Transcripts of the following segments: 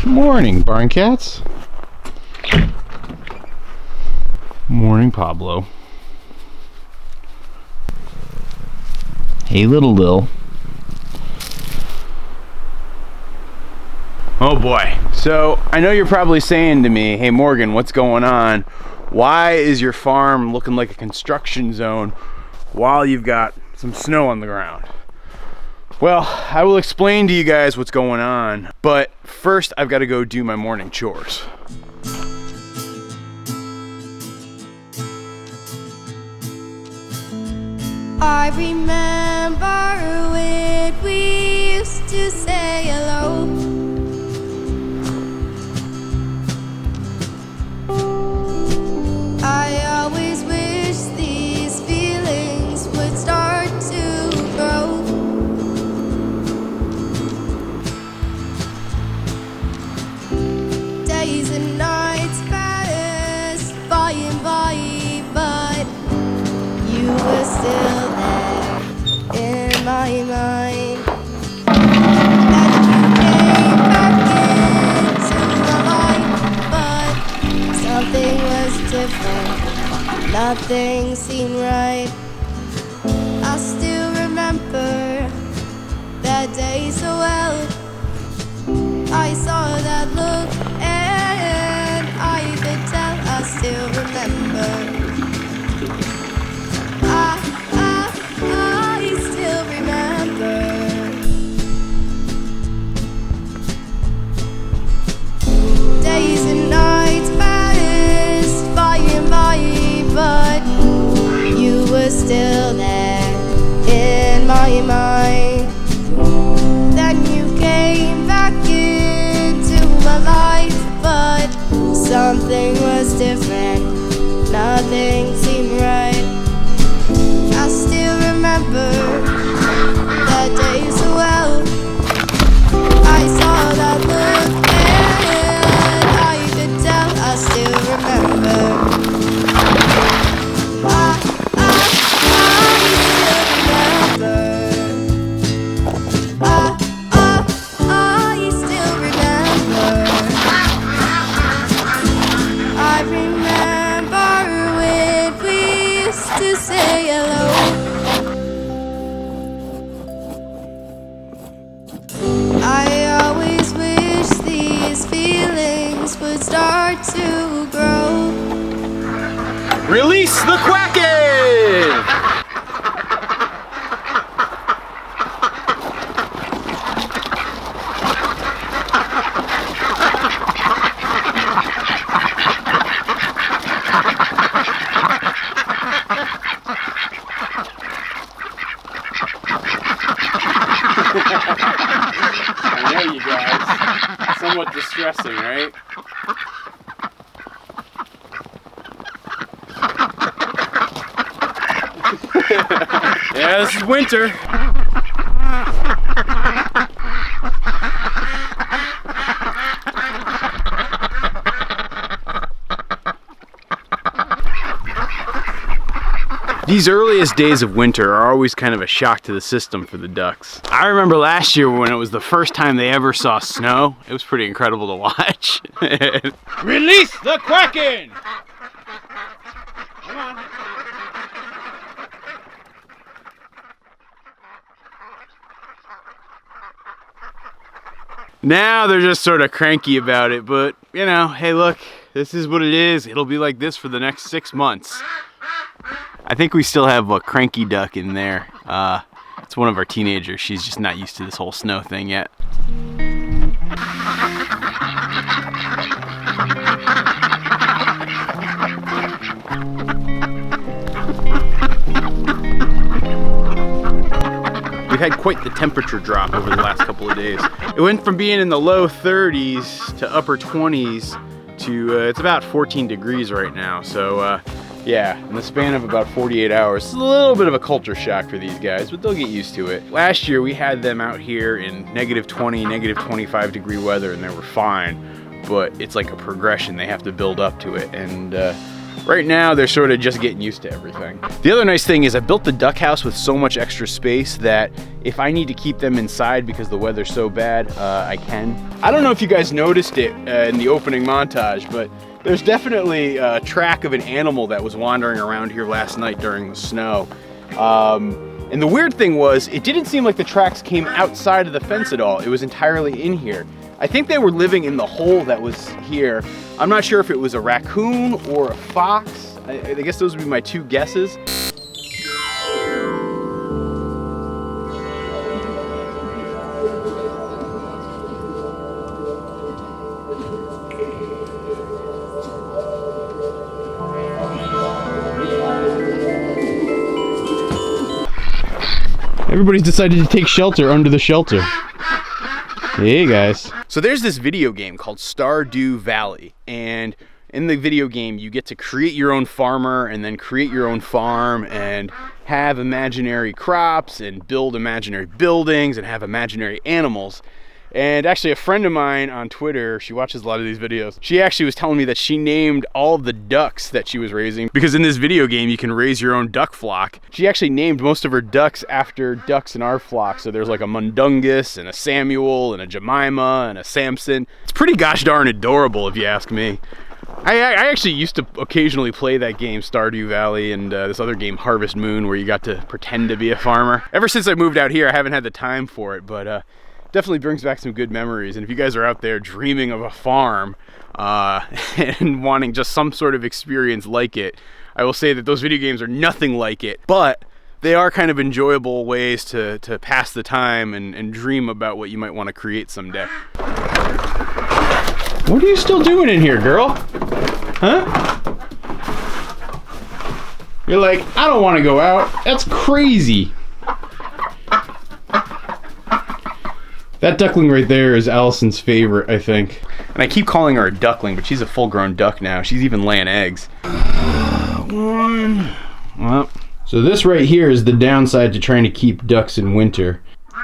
Morning, barn cats. Morning, Pablo. Hey, little Lil. Oh boy. So I know you're probably saying to me, hey Morgan, what's going on? Why is your farm looking like a construction zone while you've got some snow on the ground? Well, I will explain to you guys what's going on, but first I've got to go do my morning chores. I remember when we used to say hello. I always wish these feelings would start to grow. Days and nights passed by and by, but you were still there in my mind. And you came back into my life, but something was different. Nothing seemed right. I still remember that day so well. I saw that look and I could tell. I still remember. I still remember. Days and nights passed by and by, but you were still there in my mind. Then you came back into my life, but something was different. Nothing seemed right. I still remember that day so well. I saw that look and I could tell. I still remember. I still remember. I remember when we used to say hello. I always wish these feelings would start to grow. Release the Kraken! I know you guys. Somewhat distressing, right? Yeah, this is winter. These earliest days of winter are always kind of a shock to the system for the ducks. I remember last year when it was the first time they ever saw snow. It was pretty incredible to watch. Release the Kraken! Come on. Now they're just sort of cranky about it, but you know, hey look, this is what it is. It'll be like this for the next 6 months. I think we still have a cranky duck in there. It's one of our teenagers. She's just not used to this whole snow thing yet. We've had quite the temperature drop over the last couple of days. It went from being in the low 30s to upper 20s to it's about 14 degrees right now. So yeah, in the span of about 48 hours. It's a little bit of a culture shock for these guys, but they'll get used to it. Last year we had them out here in negative 20, negative 25 degree weather and they were fine, but it's like a progression. They have to build up to it. And right now they're sort of just getting used to everything. The other nice thing is I built the duck house with so much extra space that if I need to keep them inside because the weather's so bad, I can. I don't know if you guys noticed it in the opening montage, but there's definitely a track of an animal that was wandering around here last night during the snow. And the weird thing was, it didn't seem like the tracks came outside of the fence at all. It was entirely in here. I think they were living in the hole that was here. I'm not sure if it was a raccoon or a fox. I guess those would be my two guesses. Everybody's decided to take shelter under the shelter. Hey guys. So there's this video game called Stardew Valley, and in the video game you get to create your own farmer and then create your own farm and have imaginary crops and build imaginary buildings and have imaginary animals. And actually a friend of mine on Twitter, she watches a lot of these videos, she actually was telling me that she named all of the ducks that she was raising, because in this video game you can raise your own duck flock. She actually named most of her ducks after ducks in our flock. So there's like a Mundungus and a Samuel and a Jemima and a Samson. It's pretty gosh darn adorable if you ask me. I actually used to occasionally play that game, Stardew Valley, and this other game, Harvest Moon, where you got to pretend to be a farmer. Ever since I moved out here, I haven't had the time for it, but definitely brings back some good memories. And if you guys are out there dreaming of a farm and wanting just some sort of experience like it, I will say that those video games are nothing like it, but they are kind of enjoyable ways to pass the time and dream about what you might want to create someday. What are you still doing in here, girl? Huh? You're like, I don't want to go out. That's crazy. That duckling right there is Allison's favorite, I think. And I keep calling her a duckling, but she's a full-grown duck now. She's even laying eggs. One. Well, so this right here is the downside to trying to keep ducks in winter.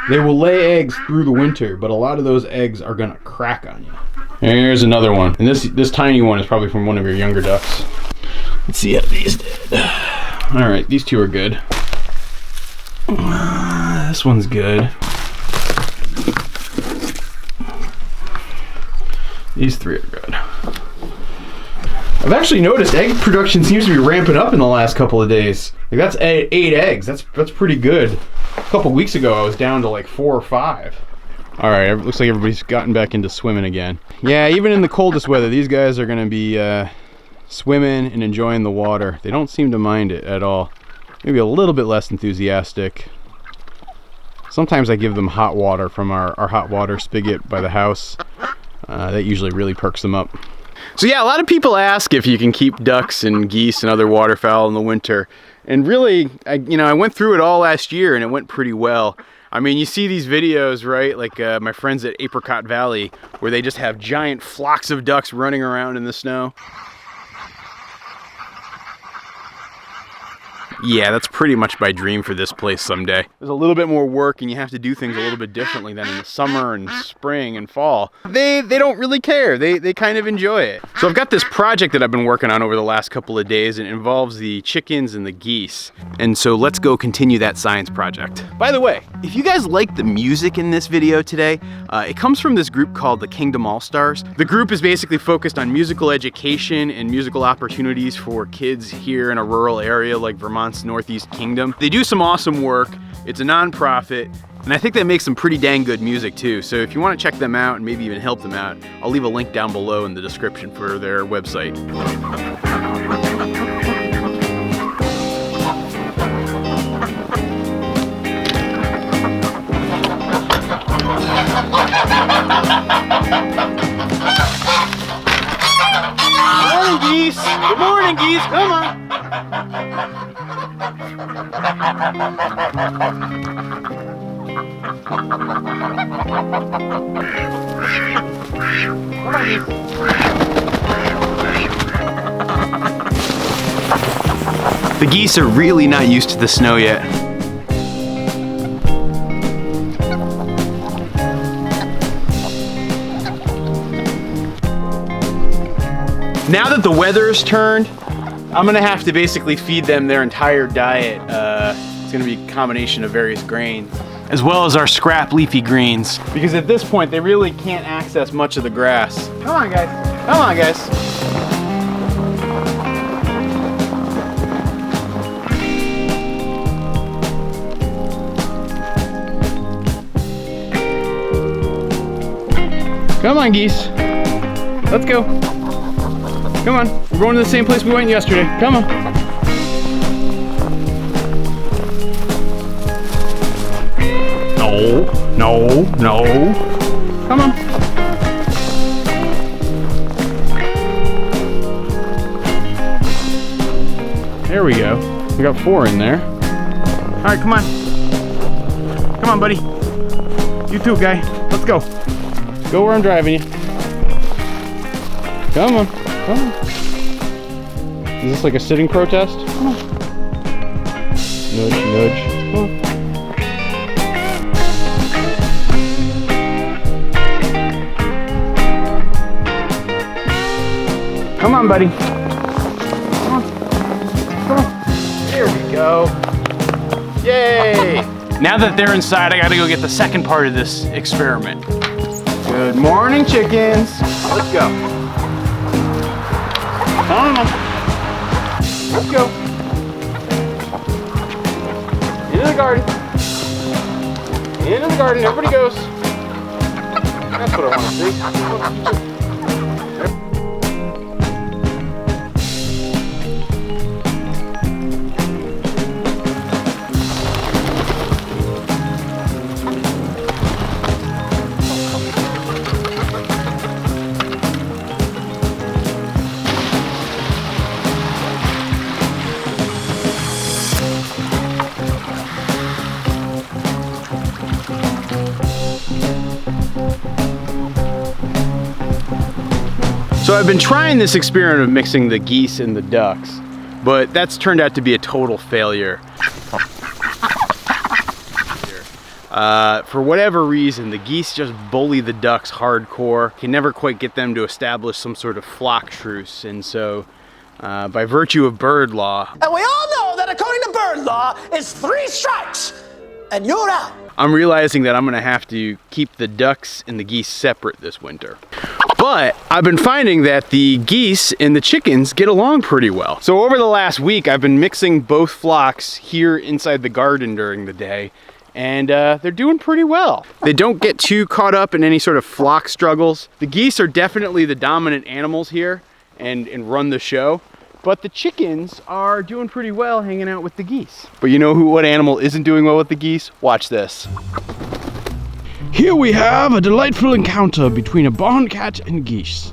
They will lay eggs through the winter, but a lot of those eggs are gonna crack on you. Here's another one. And this tiny one is probably from one of your younger ducks. Let's see how these did. All right, these two are good. This one's good. These three are good. I've actually noticed egg production seems to be ramping up in the last couple of days. Like that's 8 eggs. That's pretty good. A couple weeks ago I was down to like 4 or 5. All right, it looks like everybody's gotten back into swimming again. Yeah, even in the coldest weather, these guys are gonna be swimming and enjoying the water. They don't seem to mind it at all. Maybe a little bit less enthusiastic. Sometimes I give them hot water from our hot water spigot by the house. That usually really perks them up. So yeah, a lot of people ask if you can keep ducks and geese and other waterfowl in the winter. And really, I went through it all last year and it went pretty well. I mean, you see these videos, right? Like my friends at Apricot Valley, where they just have giant flocks of ducks running around in the snow. Yeah, that's pretty much my dream for this place someday. There's a little bit more work and you have to do things a little bit differently than in the summer and spring and fall. They don't really care. They kind of enjoy it. So I've got this project that I've been working on over the last couple of days, and it involves the chickens and the geese. And so let's go continue that science project. By the way, if you guys like the music in this video today, it comes from this group called the Kingdom All-Stars. The group is basically focused on musical education and musical opportunities for kids here in a rural area like Vermont's Northeast Kingdom. They do some awesome work. It's a nonprofit, and I think they make some pretty dang good music too. So if you want to check them out and maybe even help them out, I'll leave a link down below in the description for their website. Good morning, geese. Good morning, geese. Come on. The geese are really not used to the snow yet. Now that the weather's turned, I'm gonna have to basically feed them their entire diet. It's gonna be a combination of various grains, as well as our scrap leafy greens. Because at this point, they really can't access much of the grass. Come on, guys. Come on, guys. Come on, geese. Let's go. Come on. We're going to the same place we went yesterday. Come on. No, no, no. Come on. There we go. We got 4 in there. All right, come on. Come on, buddy. You too, guy. Let's go. Go where I'm driving you. Come on. Come on. Is this like a sitting protest? Come on. Nudge, nudge. Come on. Come on, buddy. Come on. Come on. There we go. Yay! Now that they're inside, I gotta go get the second part of this experiment. Good morning, chickens. Let's go. Come on. Let's go. Into the garden. Into the garden. Everybody goes. That's what I want to see. So I've been trying this experiment of mixing the geese and the ducks, but that's turned out to be a total failure. For whatever reason, the geese just bully the ducks hardcore. Can never quite get them to establish some sort of flock truce, and so by virtue of bird law, and we all know that according to bird law, it's 3 strikes and you're out. I'm realizing that I'm gonna have to keep the ducks and the geese separate this winter. But I've been finding that the geese and the chickens get along pretty well. So over the last week, I've been mixing both flocks here inside the garden during the day, and they're doing pretty well. They don't get too caught up in any sort of flock struggles. The geese are definitely the dominant animals here and run the show, but the chickens are doing pretty well hanging out with the geese. But you know what animal isn't doing well with the geese? Watch this. Here we have a delightful encounter between a barn cat and geese.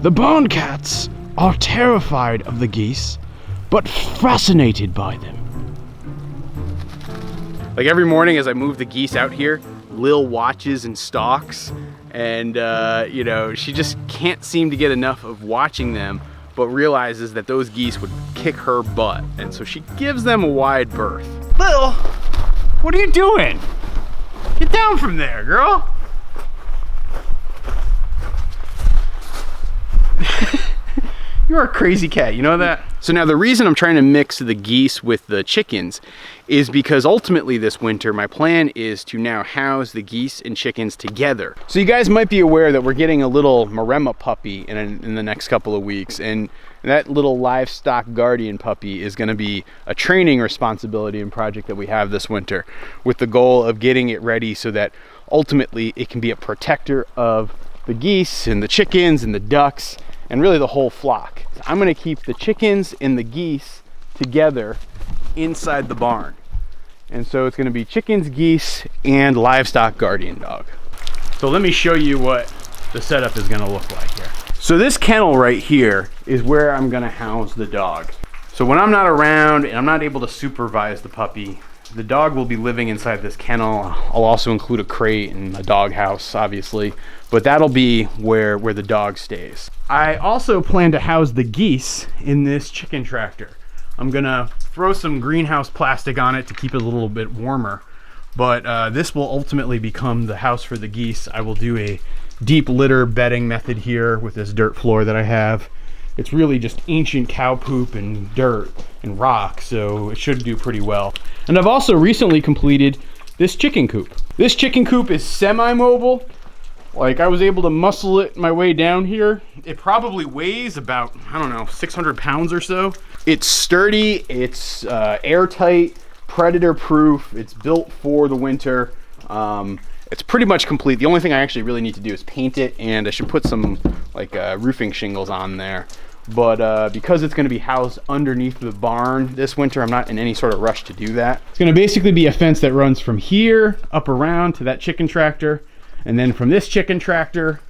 The barn cats are terrified of the geese, but fascinated by them. Like every morning as I move the geese out here, Lil watches and stalks, and you know, she just can't seem to get enough of watching them, but realizes that those geese would kick her butt, and so she gives them a wide berth. Lil, what are you doing? Get down from there, girl. You're a crazy cat, you know that? So now the reason I'm trying to mix the geese with the chickens is because ultimately this winter, my plan is to now house the geese and chickens together. So you guys might be aware that we're getting a little Maremma puppy in the next couple of weeks, and that little livestock guardian puppy is gonna be a training responsibility and project that we have this winter, with the goal of getting it ready so that ultimately it can be a protector of the geese and the chickens and the ducks and really the whole flock. I'm gonna keep the chickens and the geese together inside the barn. And so it's gonna be chickens, geese, and livestock guardian dog. So let me show you what the setup is gonna look like here. So this kennel right here is where I'm gonna house the dog. So when I'm not around and I'm not able to supervise the puppy, the dog will be living inside this kennel. I'll also include a crate and a dog house, obviously, but that'll be where the dog stays. I also plan to house the geese in this chicken tractor. I'm gonna throw some greenhouse plastic on it to keep it a little bit warmer, but this will ultimately become the house for the geese. I will do a deep litter bedding method here with this dirt floor that I have, It's really just ancient cow poop and dirt and rock, so it should do pretty well. And I've also recently completed this chicken coop. This chicken coop is semi-mobile. Like, I was able to muscle it my way down here. It probably weighs about, I don't know, 600 pounds or so. It's sturdy, it's airtight, predator-proof, it's built for the winter. It's pretty much complete. The only thing I actually really need to do is paint it, and I should put some like roofing shingles on there. But because it's gonna be housed underneath the barn this winter, I'm not in any sort of rush to do that. It's gonna basically be a fence that runs from here up around to that chicken tractor, and then from this chicken tractor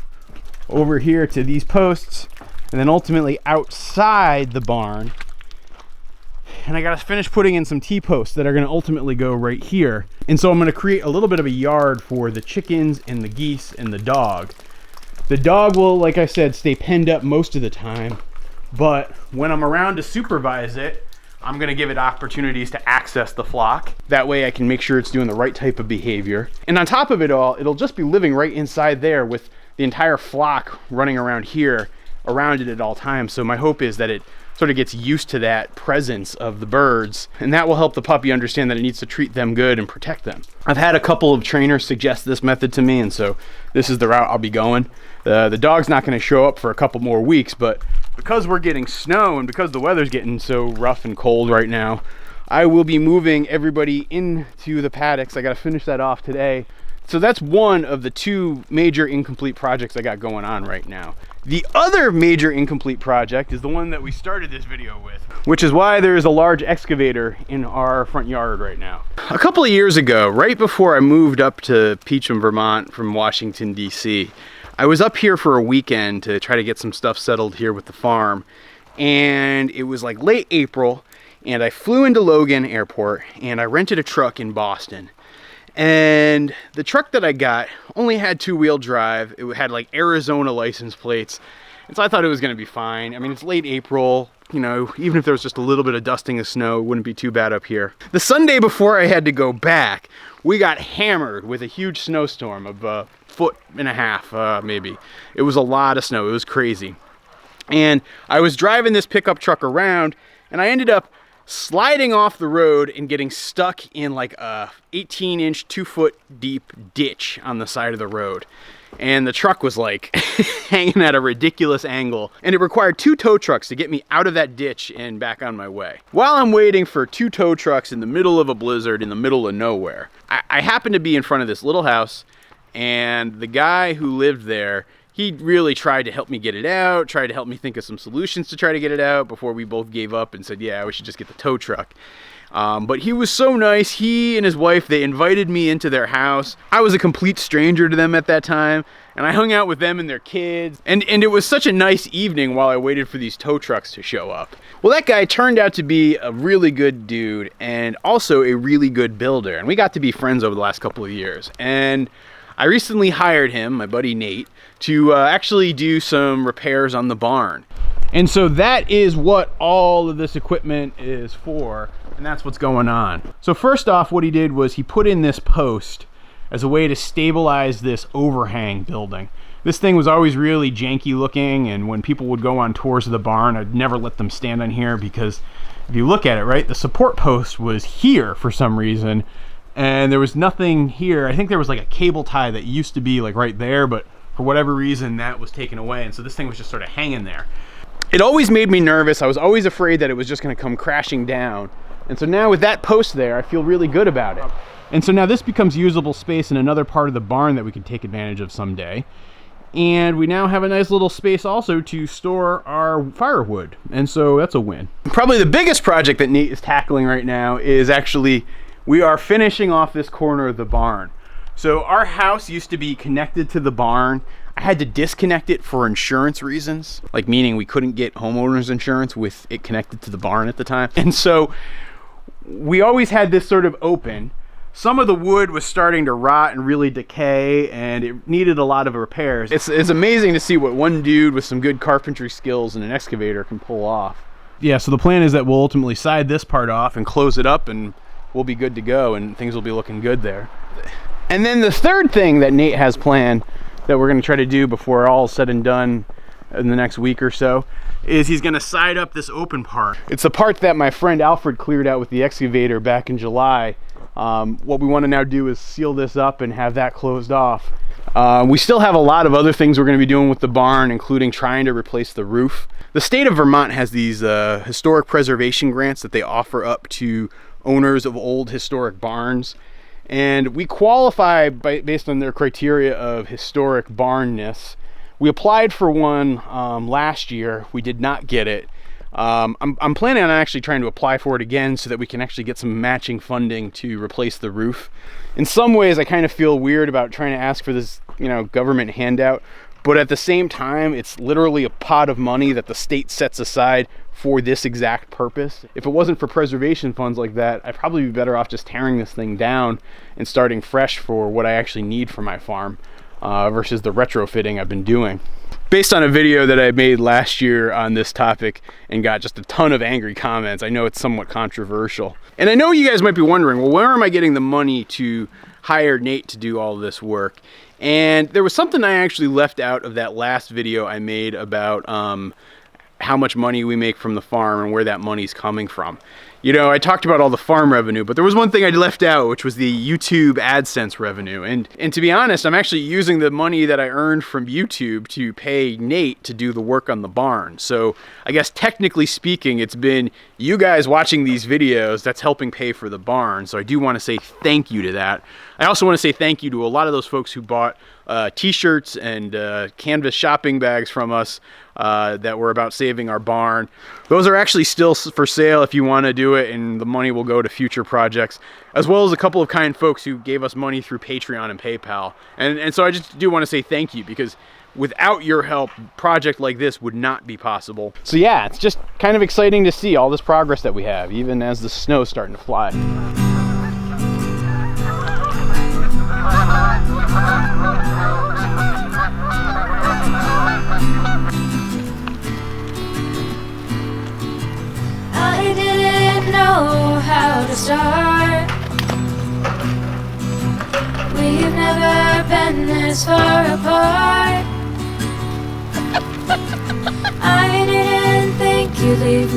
over here to these posts, and then ultimately outside the barn. And I gotta finish putting in some T-posts that are gonna ultimately go right here. And so I'm gonna create a little bit of a yard for the chickens and the geese and the dog. The dog will, like I said, stay penned up most of the time, but when I'm around to supervise it, I'm gonna give it opportunities to access the flock. That way I can make sure it's doing the right type of behavior. And on top of it all, it'll just be living right inside there with the entire flock running around here, around it at all times. So my hope is that it sort of gets used to that presence of the birds, and that will help the puppy understand that it needs to treat them good and protect them. I've had a couple of trainers suggest this method to me, and so this is the route I'll be going. The dog's not going to show up for a couple more weeks, but because we're getting snow and because the weather's getting so rough and cold right now, I will be moving everybody into the paddocks. I got to finish that off today. So that's one of the two major incomplete projects I got going on right now. The other major incomplete project is the one that we started this video with, which is why there is a large excavator in our front yard right now. A couple of years ago, right before I moved up to Peacham, Vermont from Washington, D.C., I was up here for a weekend to try to get some stuff settled here with the farm. And it was like late April, and I flew into Logan Airport, and I rented a truck in Boston. And the truck that I got only had 2-wheel drive. It had like Arizona license plates. And so I thought it was gonna be fine. I mean, it's late April, you know, even if there was just a little bit of dusting of snow, it wouldn't be too bad up here. The Sunday before I had to go back, we got hammered with a huge snowstorm of 1.5 feet, maybe. It was a lot of snow, it was crazy. And I was driving this pickup truck around, and I ended up sliding off the road and getting stuck in like a 18-inch, 2-foot deep ditch on the side of the road. And the truck was like hanging at a ridiculous angle, and it required 2 tow trucks to get me out of that ditch and back on my way. While I'm waiting for 2 tow trucks in the middle of a blizzard in the middle of nowhere, I happened to be in front of this little house, and the guy who lived there, he really tried to help me get it out, tried to help me think of some solutions to try to get it out before we both gave up and said, yeah, we should just get the tow truck. But he was so nice. He and his wife, they invited me into their house. I was a complete stranger to them at that time, and I hung out with them and their kids. And it was such a nice evening while I waited for these tow trucks to show up. Well, that guy turned out to be a really good dude and also a really good builder. And we got to be friends over the last couple of years. And I recently hired him, my buddy Nate, to actually do some repairs on the barn. And so that is what all of this equipment is for, and that's what's going on. So first off, what he did was he put in this post as a way to stabilize this overhang building. This thing was always really janky looking, and when people would go on tours of the barn, I'd never let them stand on here because if you look at it, right, the support post was here for some reason, and there was nothing here. I think there was like a cable tie that used to be like right there, but for whatever reason that was taken away, and so this thing was just sort of hanging there. It always made me nervous. I was always afraid that it was just going to come crashing down. And so now with that post there, I feel really good about it. And so now this becomes usable space in another part of the barn that we could take advantage of someday. And we now have a nice little space also to store our firewood. And so that's a win. Probably the biggest project that Nate is tackling right now is actually, we are finishing off this corner of the barn. So our house used to be connected to the barn. I had to disconnect it for insurance reasons, like meaning we couldn't get homeowners insurance with it connected to the barn at the time. And so we always had this sort of open. Some of the wood was starting to rot and really decay, and it needed a lot of repairs. It's amazing to see what one dude with some good carpentry skills and an excavator can pull off. Yeah, so the plan is that we'll ultimately side this part off and close it up, and we'll be good to go, and things will be looking good there. And then the third thing that Nate has planned that we're going to try to do before all said and done in the next week or so, is he's gonna side up this open part. It's the part that my friend Alfred cleared out with the excavator back in July. What we want to now do is seal this up and have that closed off. We still have a lot of other things we're going to be doing with the barn, including trying to replace the roof. The state of Vermont has these historic preservation grants that they offer up to owners of old historic barns, and we qualify based on their criteria of historic barnness. We applied for one last year. We did not get it. I'm planning on actually trying to apply for it again so that we can actually get some matching funding to replace the roof. In some ways, I kind of feel weird about trying to ask for this, government handout, but at the same time, it's literally a pot of money that the state sets aside for this exact purpose. If it wasn't for preservation funds like that, I'd probably be better off just tearing this thing down and starting fresh for what I actually need for my farm, versus the retrofitting I've been doing. Based on a video that I made last year on this topic and got just a ton of angry comments, I know it's somewhat controversial. And I know you guys might be wondering, well, where am I getting the money to hire Nate to do all this work? And there was something I actually left out of that last video I made about how much money we make from the farm and where that money's coming from. I talked about all the farm revenue, but there was one thing I left out, which was the YouTube AdSense revenue. And to be honest, I'm actually using the money that I earned from YouTube to pay Nate to do the work on the barn. So I guess technically speaking, it's been you guys watching these videos that's helping pay for the barn. So I do want to say thank you to that. I also want to say thank you to a lot of those folks who bought t-shirts and canvas shopping bags from us that were about saving our barn. Those are actually still for sale if you want to do it, and the money will go to future projects, as well as a couple of kind folks who gave us money through Patreon and PayPal. And so I just do want to say thank you, because without your help, a project like this would not be possible. So yeah, it's just kind of exciting to see all this progress that we have, even as the snow's starting to fly. I didn't know how to start. We've never been this far apart. I didn't think you'd leave me